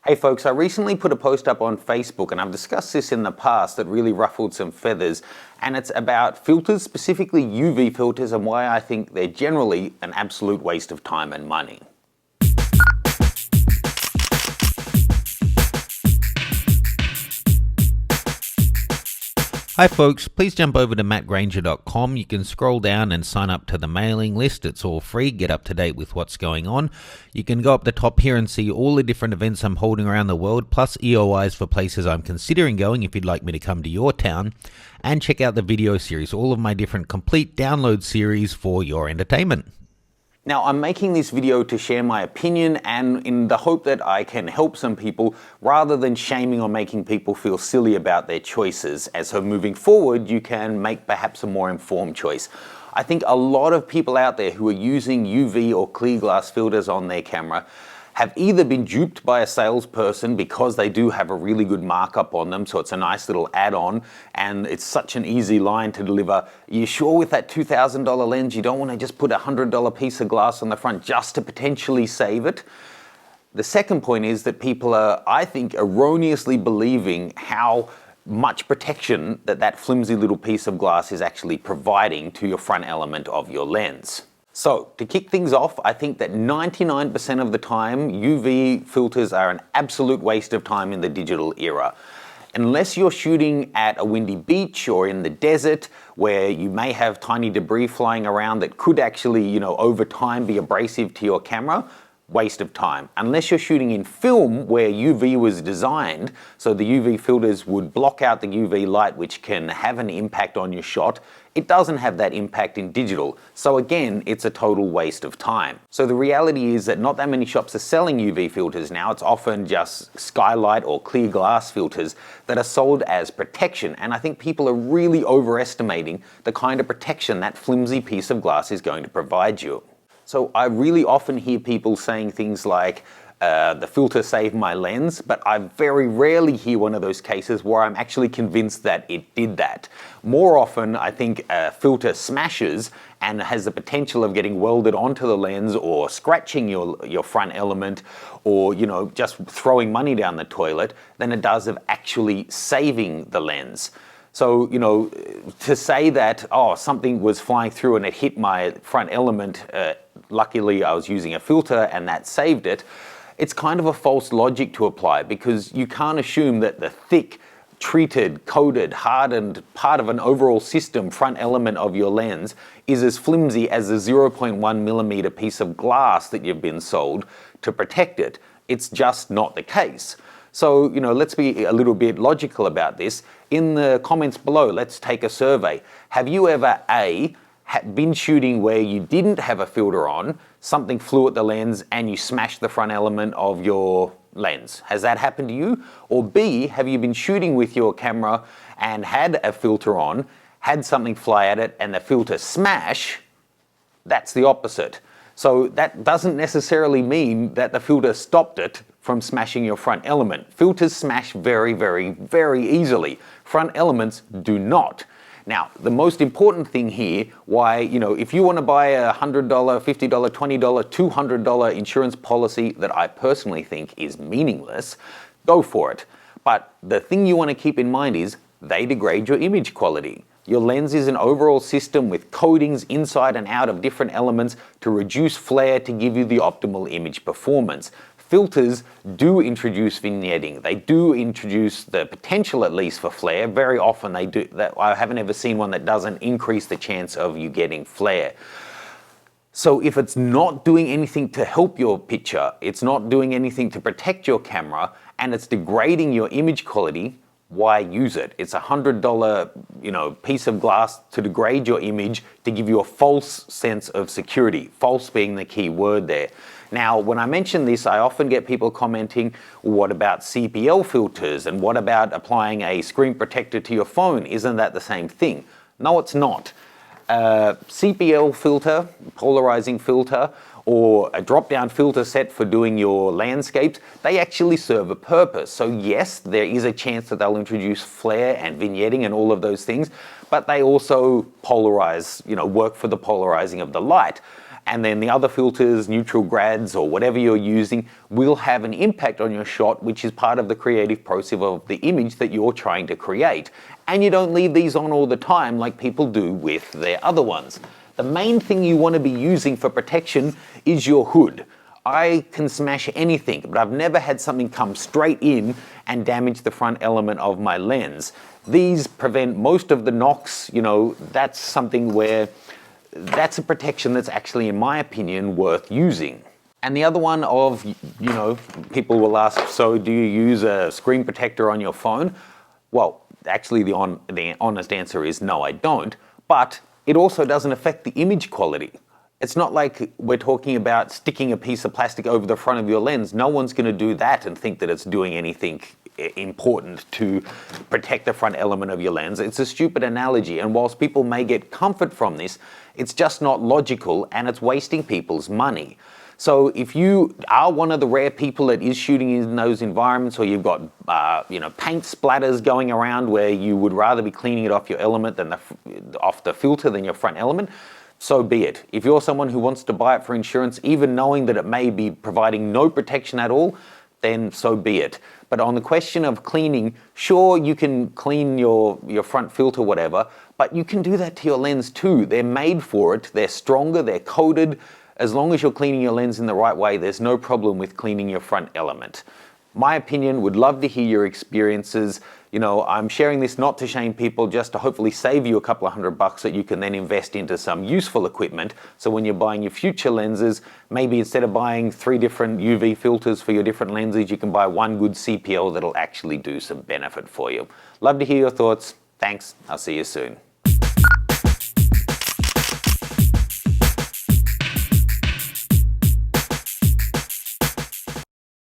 Hey folks, I recently put a post up on Facebook, and I've discussed this in the past that really ruffled some feathers, and it's about filters, specifically UV filters, and why I think they're generally an absolute waste of time and money. Hi folks, please jump over to mattgranger.com. You can scroll down and sign up to the mailing list. It's all free. Get up to date with what's going on. You can go up the top here and see all the different events I'm holding around the world, plus EOIs for places I'm considering going if you'd like me to come to your town. And check out the video series, all of my different complete download series for your entertainment. Now, I'm making this video to share my opinion and in the hope that I can help some people rather than shaming or making people feel silly about their choices. And so moving forward, you can make perhaps a more informed choice. I think a lot of people out there who are using UV or clear glass filters on their camera have either been duped by a salesperson because they do have a really good markup on them, so it's a nice little add-on, and it's such an easy line to deliver. Are you sure with that $2,000 lens you don't want to just put a $100 piece of glass on the front just to potentially save it? The second point is that people are, I think, erroneously believing how much protection that flimsy little piece of glass is actually providing to your front element of your lens. So, to kick things off, I think that 99% of the time, UV filters are an absolute waste of time in the digital era. Unless you're shooting at a windy beach or in the desert where you may have tiny debris flying around that could actually, over time be abrasive to your camera, waste of time. Unless you're shooting in film where UV was designed so the UV filters would block out the UV light, which can have an impact on your shot, it doesn't have that impact in digital. So again, it's a total waste of time. So the reality is that not that many shops are selling UV filters now. It's often just skylight or clear glass filters that are sold as protection. And I think people are really overestimating the kind of protection that flimsy piece of glass is going to provide you. So I really often hear people saying things like, the filter saved my lens, but I very rarely hear one of those cases where I'm actually convinced that it did that. More often, I think a filter smashes and has the potential of getting welded onto the lens or scratching your front element or, just throwing money down the toilet than it does of actually saving the lens. So, to say that, something was flying through and it hit my front element, luckily I was using a filter and that saved it, it's kind of a false logic to apply because you can't assume that the thick, treated, coated, hardened part of an overall system front element of your lens is as flimsy as the 0.1 millimeter piece of glass that you've been sold to protect it. It's just not the case. So, let's be a little bit logical about this. In the comments below, let's take a survey. Have you ever, A, been shooting where you didn't have a filter on, something flew at the lens and you smashed the front element of your lens? Has that happened to you? Or B, have you been shooting with your camera and had a filter on, had something fly at it and the filter smash? That's the opposite. So that doesn't necessarily mean that the filter stopped it from smashing your front element. Filters smash very, very, very easily. Front elements do not. Now, the most important thing here, why, if you want to buy a $100, $50, $20, $200 insurance policy that I personally think is meaningless, go for it. But the thing you want to keep in mind is they degrade your image quality. Your lens is an overall system with coatings inside and out of different elements to reduce flare to give you the optimal image performance. Filters do introduce vignetting. They do introduce the potential, at least, for flare. Very often they do. I haven't ever seen one that doesn't increase the chance of you getting flare. So if it's not doing anything to help your picture, it's not doing anything to protect your camera, and it's degrading your image quality, why use it? It's a $100, piece of glass to degrade your image to give you a false sense of security. False being the key word there. Now, when I mention this, I often get people commenting, what about CPL filters? And what about applying a screen protector to your phone? Isn't that the same thing? No, it's not. CPL filter, polarizing filter, or a drop-down filter set for doing your landscapes, they actually serve a purpose. So yes, there is a chance that they'll introduce flare and vignetting and all of those things, but they also polarize, work for the polarizing of the light. and then the other filters, neutral grads or whatever you're using, will have an impact on your shot, which is part of the creative process of the image that you're trying to create. And you don't leave these on all the time like people do with their other ones. The main thing you want to be using for protection is your hood. I can smash anything, but I've never had something come straight in and damage the front element of my lens. These prevent most of the knocks. That's something where that's a protection that's actually, in my opinion, worth using. And the other one of, people will ask, so do you use a screen protector on your phone? Well, actually the honest answer is no, I don't, but it also doesn't affect the image quality. It's not like we're talking about sticking a piece of plastic over the front of your lens. No one's going to do that and think that it's doing anything important to protect the front element of your lens. It's a stupid analogy, and whilst people may get comfort from this, it's just not logical and it's wasting people's money. So if you are one of the rare people that is shooting in those environments, or you've got paint splatters going around where you would rather be cleaning it off your element than off the filter than your front element, so be it. If you're someone who wants to buy it for insurance, even knowing that it may be providing no protection at all, then so be it. But on the question of cleaning, sure, you can clean your front filter, whatever, but you can do that to your lens too. They're made for it. They're stronger, they're coated. As long as you're cleaning your lens in the right way, there's no problem with cleaning your front element. My opinion, would love to hear your experiences. I'm sharing this not to shame people, just to hopefully save you a couple of $100 that you can then invest into some useful equipment. So when you're buying your future lenses, maybe instead of buying 3 different UV filters for your different lenses, you can buy one good CPL that'll actually do some benefit for you. Love to hear your thoughts. Thanks. I'll see you soon.